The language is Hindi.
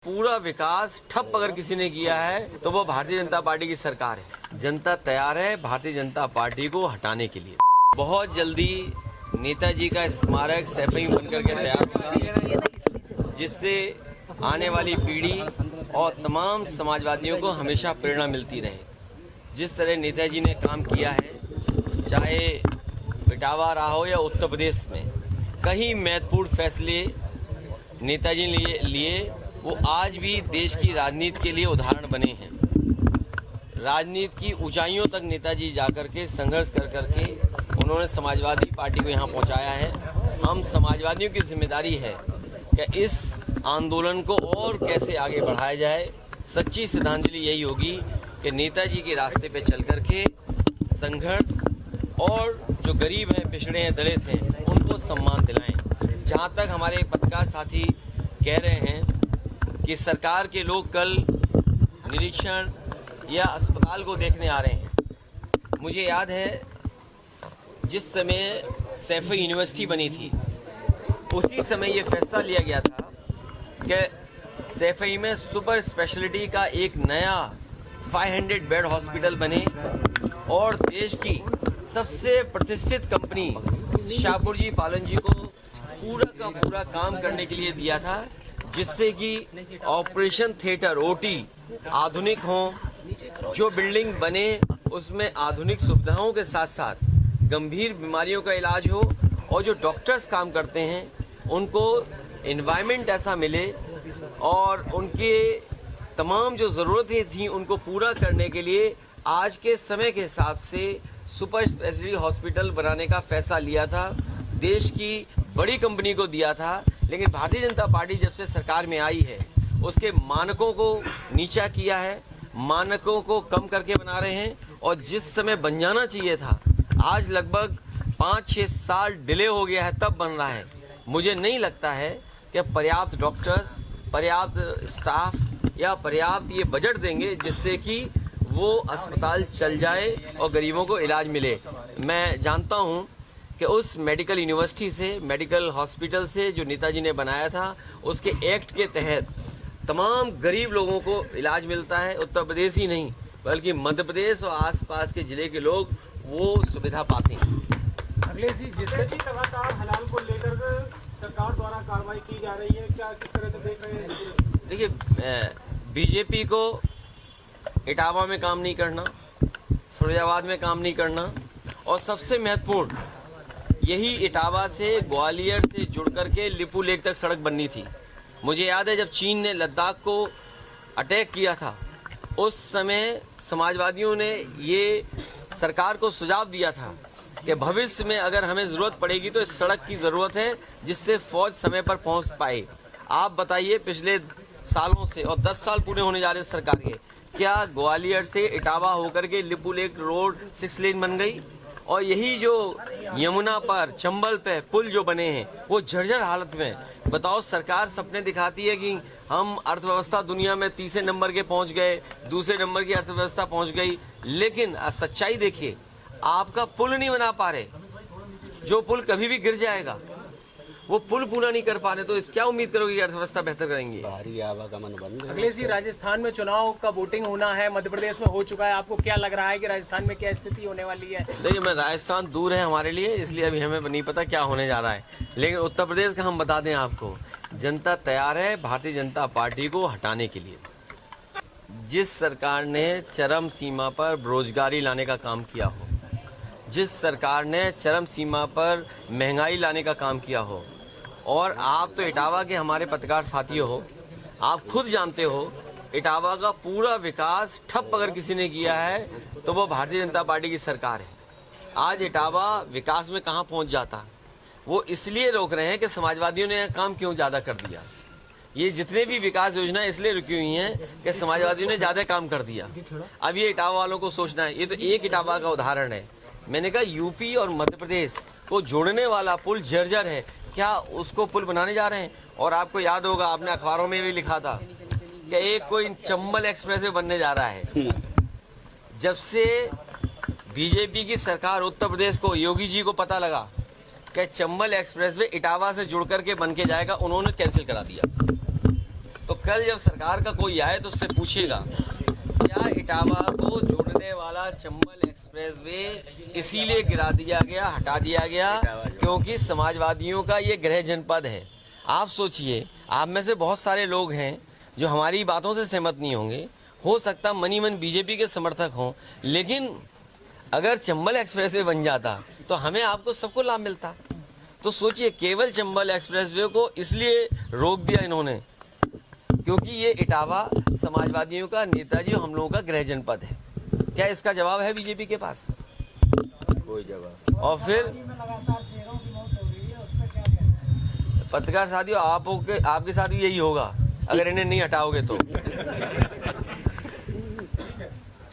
पूरा विकास ठप अगर किसी ने किया है तो वो भारतीय जनता पार्टी की सरकार है। जनता तैयार है भारतीय जनता पार्टी को हटाने के लिए। बहुत जल्दी नेताजी का स्मारक सैफई बनकर के तैयार होगा, जिससे आने वाली पीढ़ी और तमाम समाजवादियों को हमेशा प्रेरणा मिलती रहे। जिस तरह नेताजी ने काम किया है, चाहे इटावा रहा हो या उत्तर प्रदेश में, कई महत्वपूर्ण फैसले नेताजी ने लिए वो आज भी देश की राजनीति के लिए उदाहरण बने हैं। राजनीति की ऊंचाइयों तक नेताजी जाकर के संघर्ष कर करके उन्होंने समाजवादी पार्टी को यहाँ पहुँचाया है। हम समाजवादियों की जिम्मेदारी है कि इस आंदोलन को और कैसे आगे बढ़ाया जाए। सच्ची श्रद्धांजलि यही होगी कि नेताजी के रास्ते पे चल करके संघर्ष और जो गरीब हैं, पिछड़े हैं, दलित हैं, उनको सम्मान दिलाएं। जहाँ तक हमारे पत्रकार साथी कह रहे हैं कि सरकार के लोग कल निरीक्षण या अस्पताल को देखने आ रहे हैं, मुझे याद है जिस समय सैफई यूनिवर्सिटी बनी थी उसी समय ये फैसला लिया गया था कि सैफई में सुपर स्पेशलिटी का एक नया 500 बेड हॉस्पिटल बने और देश की सबसे प्रतिष्ठित कंपनी शाहपुर जी पालन जी को पूरा का पूरा काम करने के लिए दिया था, जिससे कि ऑपरेशन थिएटर ओटी आधुनिक हों, जो बिल्डिंग बने उसमें आधुनिक सुविधाओं के साथ साथ गंभीर बीमारियों का इलाज हो और जो डॉक्टर्स काम करते हैं उनको एनवायरनमेंट ऐसा मिले और उनके तमाम जो ज़रूरतें थी उनको पूरा करने के लिए आज के समय के हिसाब से सुपर स्पेशलिटी हॉस्पिटल बनाने का फैसला लिया था। देश की बड़ी कंपनी को दिया था, लेकिन भारतीय जनता पार्टी जब से सरकार में आई है उसके मानकों को नीचा किया है, मानकों को कम करके बना रहे हैं और जिस समय बन जाना चाहिए था आज लगभग 5-6 साल डिले हो गया है, तब बन रहा है। मुझे नहीं लगता है कि पर्याप्त डॉक्टर्स, पर्याप्त स्टाफ या पर्याप्त ये बजट देंगे जिससे कि वो अस्पताल चल जाए और गरीबों को इलाज मिले। मैं जानता हूँ कि उस मेडिकल यूनिवर्सिटी से, मेडिकल हॉस्पिटल से जो नेताजी ने बनाया था, उसके एक्ट के तहत तमाम गरीब लोगों को इलाज मिलता है। उत्तर प्रदेश ही नहीं बल्कि मध्य प्रदेश और आसपास के जिले के लोग वो सुविधा पाते हैं। अखिलेश जी, जिस लगातार हलाल को लेकर सरकार द्वारा कार्रवाई की जा रही है, क्या किस तरह से देख रहे हैं? देखिए, बीजेपी को इटावा में काम नहीं करना, फिरोजाबाद में काम नहीं करना और सबसे महत्वपूर्ण यही इटावा से ग्वालियर से जुड़ करके लिपू लेक तक सड़क बननी थी। मुझे याद है जब चीन ने लद्दाख को अटैक किया था उस समय समाजवादियों ने ये सरकार को सुझाव दिया था कि भविष्य में अगर हमें ज़रूरत पड़ेगी तो इस सड़क की ज़रूरत है जिससे फौज समय पर पहुंच पाए। आप बताइए, पिछले सालों से और 10 साल पूरे होने जा रहे हैं सरकार के, क्या ग्वालियर से इटावा होकर के लिपू लेक रोड 6 लेन बन गई? और यही जो यमुना पर, चंबल पे पुल जो बने हैं वो जर्जर हालत में। बताओ, सरकार सपने दिखाती है कि हम अर्थव्यवस्था दुनिया में तीसरे नंबर के पहुंच गए, दूसरे नंबर की अर्थव्यवस्था पहुंच गई, लेकिन सच्चाई देखिए, आपका पुल नहीं बना पा रहे। जो पुल कभी भी गिर जाएगा वो पुल पूरा नहीं कर पा रहे, तो इस क्या उम्मीद करोगे कि अर्थव्यवस्था बेहतर करेंगे? भारी आवागमन बंद। अखिलेश जी, राजस्थान में चुनाव का वोटिंग होना है, मध्य प्रदेश में हो चुका है, आपको क्या लग रहा है कि राजस्थान में क्या स्थिति होने वाली है? देखिए, मैं राजस्थान दूर है हमारे लिए, इसलिए अभी हमें नहीं पता क्या होने जा रहा है, लेकिन उत्तर प्रदेश का हम बता दें आपको, जनता तैयार है भारतीय जनता पार्टी को हटाने के लिए। जिस सरकार ने चरम सीमा पर बेरोजगारी लाने का काम किया हो, जिस सरकार ने चरम सीमा पर महंगाई लाने का काम किया हो, और आप तो इटावा के हमारे पत्रकार साथी हो, आप खुद जानते हो इटावा का पूरा विकास ठप अगर किसी ने किया है तो वो भारतीय जनता पार्टी की सरकार है। आज इटावा विकास में कहाँ पहुँच जाता, वो इसलिए रोक रहे हैं कि समाजवादियों ने काम क्यों ज़्यादा कर दिया। ये जितने भी विकास योजनाएं इसलिए रुकी हुई हैं कि समाजवादियों ने ज़्यादा काम कर दिया। अब ये इटावा वालों को सोचना है, ये तो एक इटावा का उदाहरण है। मैंने कहा यूपी और मध्य प्रदेश को जोड़ने वाला पुल जर्जर है, क्या उसको पुल बनाने जा रहे हैं? और आपको याद होगा, आपने अखबारों में भी लिखा था कि एक कोई चंबल एक्सप्रेस वे बनने जा रहा है। जब से बीजेपी की सरकार उत्तर प्रदेश को, योगी जी को पता लगा कि चंबल एक्सप्रेस वे इटावा से जुड़ करके बन के जाएगा, उन्होंने कैंसिल करा दिया। तो कल जब सरकार का कोई आए तो उससे पूछेगा क्या इटावा को जोड़ने वाला चंबल एक्सप्रेसवे इसीलिए गिरा दिया गया, हटा दिया गया क्योंकि समाजवादियों का ये गृह जनपद है। आप सोचिए, आप में से बहुत सारे लोग हैं जो हमारी बातों से सहमत नहीं होंगे, हो सकता मनी मन बीजेपी के समर्थक हों, लेकिन अगर चंबल एक्सप्रेसवे बन जाता तो हमें आपको सबको लाभ मिलता। तो सोचिए, केवल चंबल एक्सप्रेसवे को इसलिए रोक दिया इन्होंने क्योंकि ये इटावा समाजवादियों का, नेताजी हम लोगों का गृह जनपद है। क्या इसका जवाब है बीजेपी के पास? कोई जवाब। और फिर पत्रकार साथियों, आपके साथ भी यही होगा अगर इन्हें नहीं हटाओगे तो।